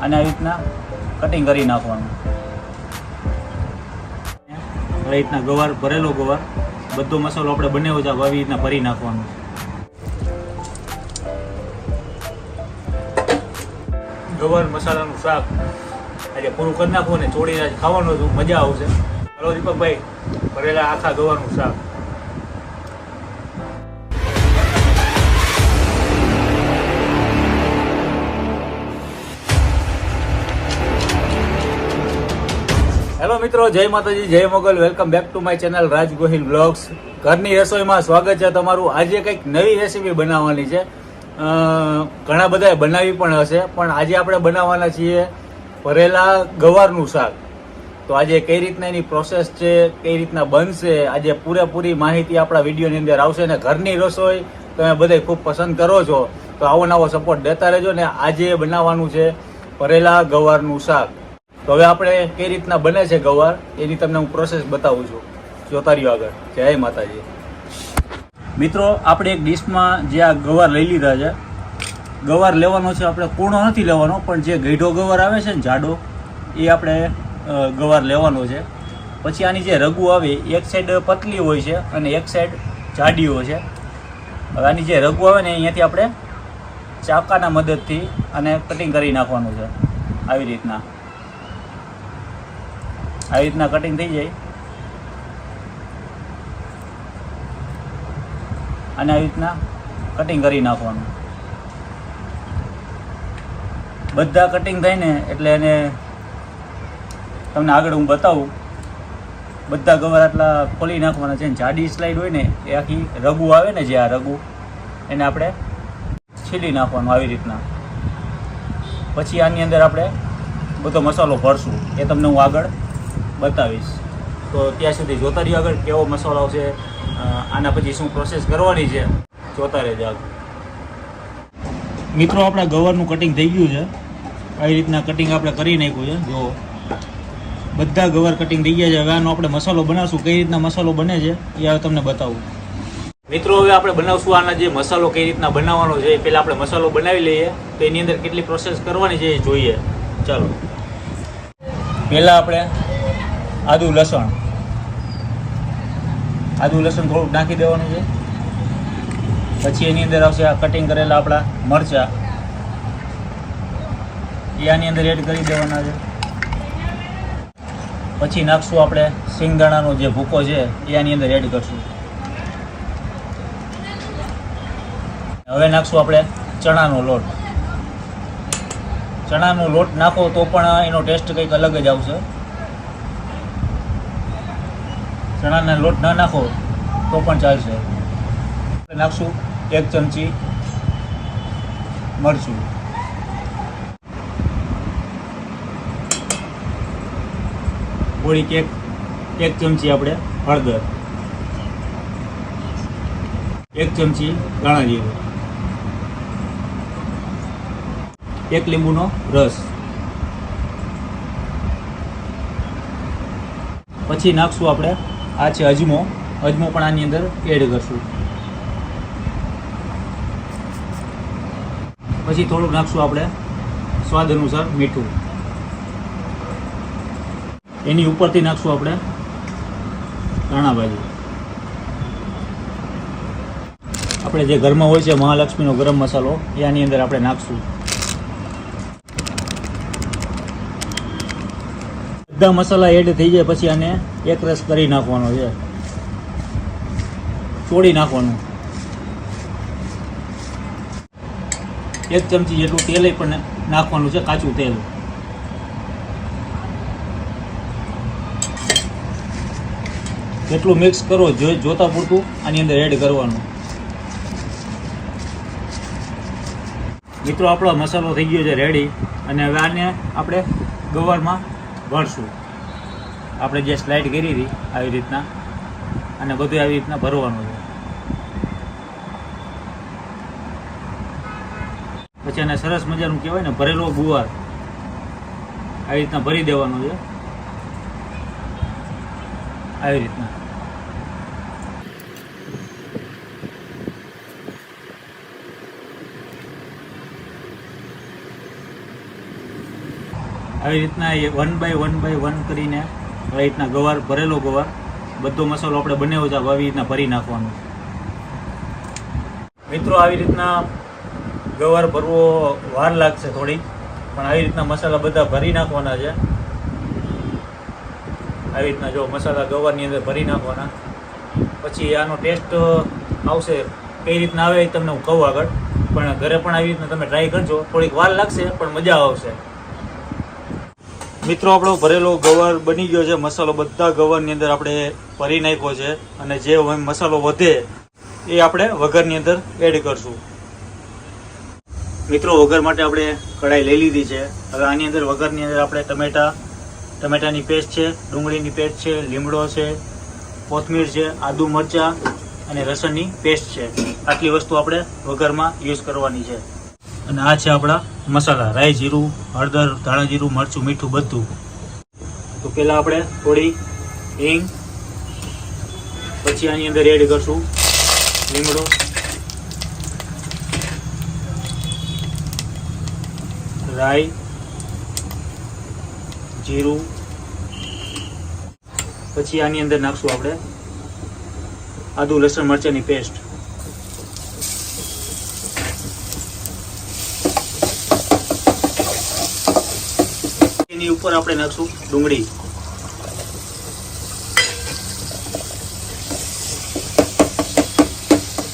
અને આવી રીતના કટિંગ કરી નાખવાનું. આવી રીતના ગવાર, ભરેલો ગવાર, બધો મસાલો આપણે બનાવ્યો છે આવી રીતના ભરી નાખવાનો. ગવાર મસાલાનું શાક આજે પૂરું કરી નાખવું ને ચોળીને ખાવાનું હતું, મજા આવશે. હલો દીપકભાઈ, ભરેલા આખા ગવારનું શાક. હેલો મિત્રો, જય માતાજી, જય Mogal. Welcome back to my channel Raj Gohil blogs. ઘરની રસોઈમાં સ્વાગત છે તમારું. આજે કંઈક નવી રેસીપી બનાવવાની છે. ઘણા બધાએ બનાવી પણ હશે, પણ આજે આપણે બનાવવાના છીએ ભરેલા ગવારનું શાક. તો આજે કઈ રીતના એની પ્રોસેસ છે, કઈ રીતના બનશે, આજે પૂરેપૂરી માહિતી આપણા વિડીયોની અંદર આવશે. ને ઘરની રસોઈ તમે બધા ખૂબ પસંદ કરો છો, તો આવો નવો સપોર્ટ દેતા રહેજો. ને આજે બનાવવાનું છે ભરેલા ગવારનું શાક. તો હવે આપણે કઈ રીતના બને છે ગવાર એની તમને હું પ્રોસેસ બતાવું છું. જોતા રહ્યો આગળ. જય માતાજી. મિત્રો, આપણે એક ડીશમાં જે આ ગવાર લઈ લીધા છે. ગવાર લેવાનો છે આપણે, કૂણો નથી લેવાનો, પણ જે ગઈઢો ગવાર આવે છે ને જાડો, એ આપણે ગવાર લેવાનો છે. પછી આની જે રગુ આવે એક સાઈડ પતલી હોય છે અને એક સાઈડ જાડી હોય છે. હવે આની જે રગુ આવે ને અહીંયાથી આપણે ચાકાના મદદથી અને કટિંગ કરી નાખવાનું છે. આવી રીતના કટિંગ થઈ જાય અને આવી રીતના કટિંગ કરી નાખવાનું. બધા કટિંગ થાય ને એટલે એને તમને આગળ હું બતાવું. બધા ગવાર આટલા ખોલી નાખવાના છે. જાડી સ્લાઈડ હોય ને એ આખી રગુ આવે ને, જે આ રગુ, એને આપણે છીલી નાખવાનું આવી રીતના. પછી આની અંદર આપણે બધો મસાલો ભરશું, એ તમને હું આગળ બતાવીશ. તો ત્યાં સુધી જોતા રહ્યો આગળ, કેવો મસાલો આવશે, આના પછી શું પ્રોસેસ કરવાની છે, જોતા રહેજો આગળ. મિત્રો, આપણા ગવારનું કટિંગ થઈ ગયું છે. આવી રીતના કટિંગ આપણે કરી નાખ્યું છે. જો બધા ગવાર કટિંગ થઈ ગયા છે. હવે આનો આપણે મસાલો બનાવશું. કઈ રીતના મસાલો બને છે એ હવે તમને બતાવું. મિત્રો, હવે આપણે બનાવશું આના જે મસાલો કઈ રીતના બનાવવાનો છે. પહેલાં આપણે મસાલો બનાવી લઈએ, તો એની અંદર કેટલી પ્રોસેસ કરવાની છે એ જોઈએ. ચાલો, પહેલાં આપણે આદુ લસણ થોડુંક નાખી દેવાનું છે. પછી એની અંદર આવશે આ કટિંગ કરેલા આપણા મરચાં, એ આની અંદર એડ કરી દેવાના છે. પછી નાખશું આપણે સિંગદાણાનો જે ભૂકો છે એ આની અંદર એડ કરશું. હવે નાખશું આપણે ચણાનો લોટ. ચણાનો લોટ નાખો તો પણ એનો ટેસ્ટ કંઈક અલગ જ આવશે. ચણાના લોટ ના નાખો તો પણ ચાલશે. નાખશું 1 ચમચી મરચું, થોડીક 1 ચમચી આપણે હળદર, 1 ચમચી ધાણા જીરું, 1 લીંબુનો રસ. પછી નાખશું આપણે આ છે અજમો પણ આની અંદર એડ કરશું. પછી થોડુંક નાખશું આપણે સ્વાદ અનુસાર મીઠું. એની ઉપરથી નાખશું આપણે ધાણા ભાજી. આપણે જે ઘરમાં હોય છે મહાલક્ષ્મીનો ગરમ મસાલો, એ આની અંદર આપણે નાખશું. બધા મસાલા એડ થઈ જાય પછી આને એકરસ કરી નાખવાનો છે, ચોળી નાખવાનું. 1 ચમચી જેટલું તેલ પણ નાખવાનું છે, કાચું તેલ. જેટલું મિક્સ કરો જોતા પૂરતું આની અંદર એડ કરવાનું. મિત્રો, આપણો મસાલો થઈ ગયો છે રેડી. અને હવે આને આપણે ગવારમાં ભરશું. આપણે જે સ્લાઇડ કરી હતી આવી રીતના, અને બધું આવી રીતના ભરવાનું છે. પછી એને સરસ મજાનું કહેવાય ને ભરેલો ગુવાર આવી રીતના ભરી દેવાનું છે. આવી રીતના આવી રીતના 1 બાય 1 કરીને આવી રીતના ગવાર, ભરેલો ગવાર બધો મસાલો આપણે બનાવ્યો છે આવી રીતના ભરી નાખવાનો. મિત્રો આવી રીતના ગવાર ભરવો વાર લાગશે થોડી, પણ આવી રીતના મસાલા બધા ભરી નાખવાના છે. આવી રીતના જો મસાલા ગવારની અંદર ભરી નાખવાના, પછી આનો ટેસ્ટ આવશે કઈ રીતના આવે એ તમને હું કહું આગળ, પણ ઘરે પણ આવી રીતના તમે ટ્રાય કરજો. થોડીક વાર લાગશે પણ મજા આવશે. મિત્રો આપણો ભરેલો ગવાર બની ગયો છે. મસાલો બધા ગવારની અંદર આપણે ભરી નાખ્યો છે, અને જે મસાલો વધે એ આપણે વઘારની અંદર એડ કરશું. મિત્રો વઘાર માટે આપણે કઢાઈ લઈ લીધી છે. હવે આની અંદર વઘારની અંદર આપણે ટમેટાની પેસ્ટ છે, ડુંગળીની પેસ્ટ છે, લીમડો છે, કોથમીર છે, આદુ મરચાં અને લસણની પેસ્ટ છે. આટલી વસ્તુ આપણે વઘારમાં યુઝ કરવાની છે. અને આ છે આપણા મસાલા, રાઈ, જીરું, હળદર, ધાણા જીરું, મરચું, મીઠું બધું. તો પહેલાં આપણે થોડી હિંગ, પછી આની અંદર એડ કરશું લીમડો, રાઈ, જીરું, પછી આની અંદર નાખશું આપણે આદુ લસણ મરચાંની પેસ્ટ. એની ઉપર આપણે નાખશું ડુંગળી.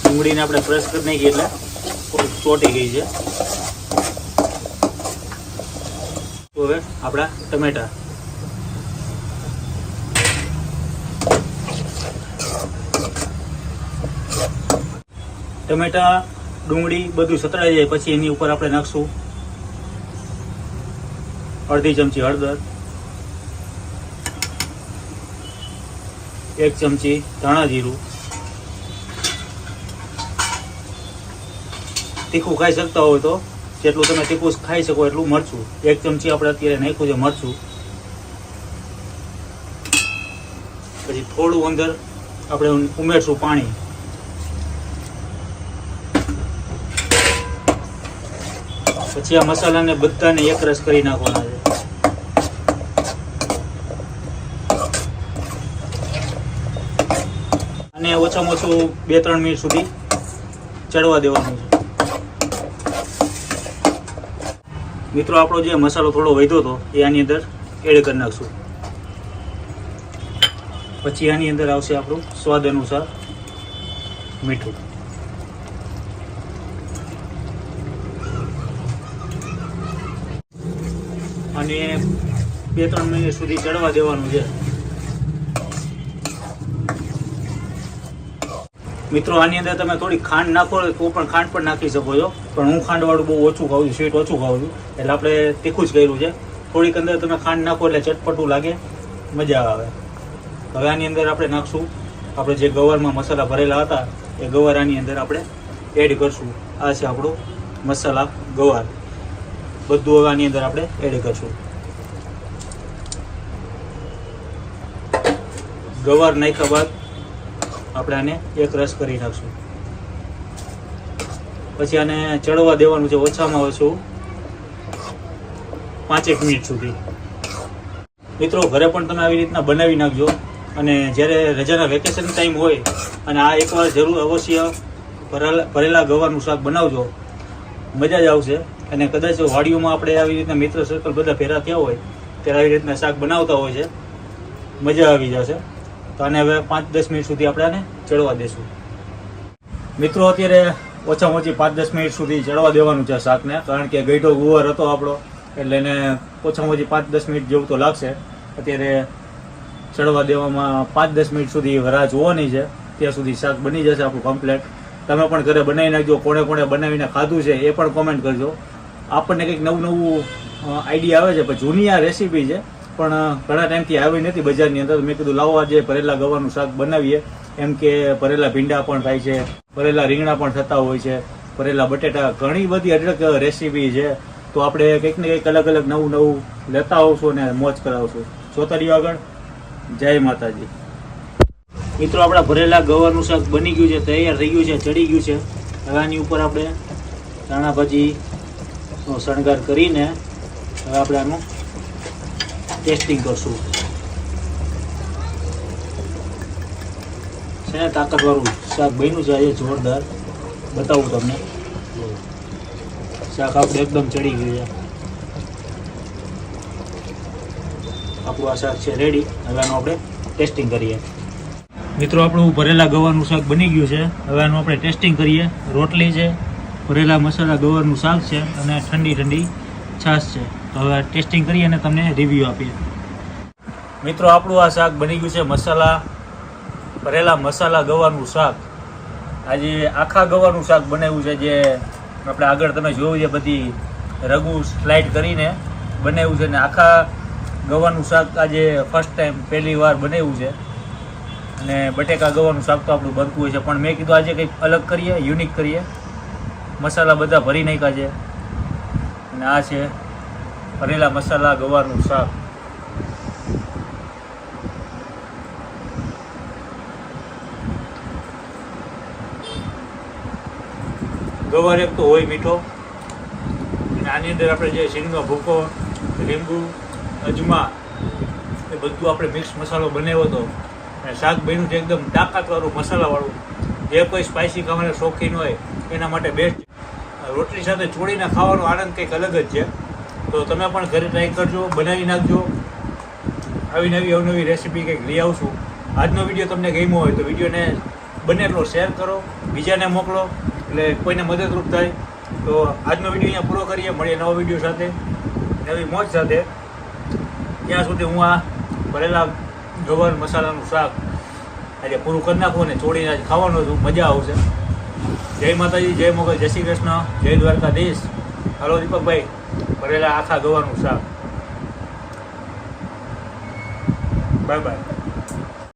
ડુંગળીને આપણે ક્રશ કરી નાખીએ એટલે ચોટી ગઈ છે. તો હવે આપણા ટમેટા, ડુંગળી બધું સતળાઈ જાય પછી એની ઉપર આપણે નાખશું અડધી ચમચી હળદર, 1 ચમચી ધાણા જીરું, તીખું ખાઈ શકતા હોય તો જેટલું તમે તીખું ખાઈ શકો એટલું મરચું, 1 ચમચી આપણે અત્યારે નાખ્યું છે મરચું. પછી થોડું અંદર આપણે ઉમેરશું પાણી. પછી આ મસાલાને બધાને એકરસ કરી નાખવાના છે. અને ઓછામાં ઓછું 2-3 મિનિટ સુધી ચડવા દેવાનું છે. મિત્રો આપણો જે મસાલો થોડો વધ્યો હતો એ આની અંદર એડ કરી નાખશું. પછી આની અંદર આવશે આપણું સ્વાદ અનુસાર મીઠું. અને 2-3 મિનિટ સુધી ચડવા દેવાનું છે. મિત્રો આની અંદર તમે થોડી ખાંડ નાખો તો પણ ખાંડ પણ નાખી શકો છો, પણ હું ખાંડવાળું બહુ ઓછું ખાઉં છું, સ્વીટ ઓછું ખાઉં છું, એટલે આપણે તીખું જ કર્યું છે. થોડીક અંદર તમે ખાંડ નાખો એટલે ચટપટું લાગે, મજા આવે. હવે આની અંદર આપણે નાખશું આપણે જે ગવારમાં મસાલા ભરેલા હતા એ ગવાર આની અંદર આપણે એડ કરશું. આ છે આપણો મસાલા ગવાર, બધું હવે આની અંદર આપણે એડ કરશું. ગવાર નાખ્યા બાદ આપણે આને એક રસ કરી નાખશું. પછી આને ચડવા દેવાનું છે ઓછામાં ઓછું 5 મિનિટ સુધી. મિત્રો ઘરે પણ તમે આવી રીતના બનાવી નાખજો, અને જ્યારે રજાના વેકેશન ટાઈમ હોય અને આ એકવાર જરૂર અવશ્ય ભરેલા ગવારનું શાક બનાવજો, મજા જ આવશે. અને કદાચ વાડીઓમાં આપણે આવી રીતના મિત્ર સર્કલ બધા ભેગા થયા હોય ત્યારે આવી રીતના શાક બનાવતા હોય છે, મજા આવી જશે. તો આને હવે 5-10 મિનિટ સુધી આપણે આને ચડવા દેશું. મિત્રો અત્યારે ઓછામાં ઓછી 5-10 મિનિટ સુધી ચડવા દેવાનું છે શાકને, કારણ કે ગઈઢો ગુવાર હતો આપણો, એટલે એને ઓછામાં ઓછી 5-10 મિનિટ જેવું તો લાગશે. અત્યારે ચડવા દેવામાં 5-10 મિનિટ સુધી રાહ જોવાની છે, ત્યાં સુધી શાક બની જશે આપણું કમ્પ્લેટ. તમે પણ ઘરે બનાવી નાખજો. કોણે કોણે બનાવીને ખાધું છે એ પણ કોમેન્ટ કરજો. આપણને કંઈક નવું આઈડિયા આવે છે, પણ જૂની આ રેસીપી છે, પણ ઘણા ટાઈમથી આવી નથી બજારની અંદર. મેં કીધું લાવો આજે ભરેલા ગવારનું શાક બનાવીએ. એમ કે ભરેલા ભીંડા પણ થાય છે, ભરેલા રીંગણા પણ થતા હોય છે, ભરેલા બટેટા, ઘણી બધી અઢળક રેસીપી છે. તો આપણે કંઈક ને કંઈક અલગ અલગ નવું નવું લેતા આવશું અને મોજ કરાવશું. જોતા રહ્યો આગળ. જય માતાજી. મિત્રો આપણા ભરેલા ગવારનું શાક બની ગયું છે, તૈયાર થઈ ગયું છે, ચડી ગયું છે. હવે આની ઉપર આપણે ધાણા ભાજીનો શણગાર કરીને હવે આપણે આનું ટેસ્ટિંગ કરશું. છે ને તાકાતવાળું શાક બન્યું છે આજે જોરદાર. બતાવું તમને. શાક આપણે એકદમ ચડી ગયું છે. આપણું આ શાક છે રેડી. હવે આનું આપણે ટેસ્ટિંગ કરીએ. મિત્રો આપણું ભરેલા ગવાનું શાક બની ગયું છે. હવે આનું આપણે ટેસ્ટિંગ કરીએ. રોટલી છે, ભરેલા મસાલા ગવારનું શાક છે અને ઠંડી ઠંડી છાશ છે. તો હવે ટેસ્ટિંગ કરીએ અને તમને રિવ્યૂ આપીએ. મિત્રો આપણું આ શાક બની ગયું છે ભરેલા મસાલા ગવાનું શાક. આજે આખા ગવાનું શાક બનાવ્યું છે, જે આપણે આગળ તમે જોયું છે બધી રગુ સ્લાઇડ કરીને બનાવ્યું છે. ને આખા ગવાનું શાક આજે ફર્સ્ટ ટાઈમ પહેલી વાર બનાવ્યું છે. અને બટેકા ગવાનું શાક તો આપણું બનતું હોય છે, પણ મેં કીધું આજે કંઈક અલગ કરીએ, યુનિક કરીએ. મસાલા બધા ભરી નાખ્યા છે અને આ છે ભરેલા મસાલા ગવારનું શાક. ગવાર એક તો હોય મીઠો, અને આની અંદર આપણે જે શીંગનો ભૂકો, લીંબુ, અજમા એ બધું આપણે મિક્સ મસાલો બનાવ્યો હતો. અને શાક બન્યું છે એકદમ તાકાતવાળું મસાલાવાળું. જે કોઈ સ્પાઇસી ખાવાના શોખીન હોય એના માટે બેસ્ટ. રોટલી સાથે ચોળીને ખાવાનો આનંદ કંઈક અલગ જ છે. તો તમે પણ ઘરે ટ્રાય કરજો, બનાવી નાખજો. આવી નવી અવનવી રેસીપી કંઈક લઈ આવશું. આજનો વિડીયો તમને ગમ્યો હોય તો વિડીયોને બને એટલો શેર કરો, બીજાને મોકલો, એટલે કોઈને મદદરૂપ થાય. તો આજનો વિડીયો અહીંયા પૂરો કરીએ. મળીએ નવો વિડીયો સાથે, નવી મોજ સાથે. ત્યાં સુધી હું આ ભરેલા ગવાર મસાલાનું શાક આજે પૂરું કરી નાખું અને ચોળીને આજ ખાવાનો છું. મજા આવશે. જય માતાજી, જય મોગલ, જય શ્રી કૃષ્ણ, જય દ્વારકાધીશ. હાલો દીપકભાઈ, ભરેલા આખા ગવાનું શાક. Bye bye.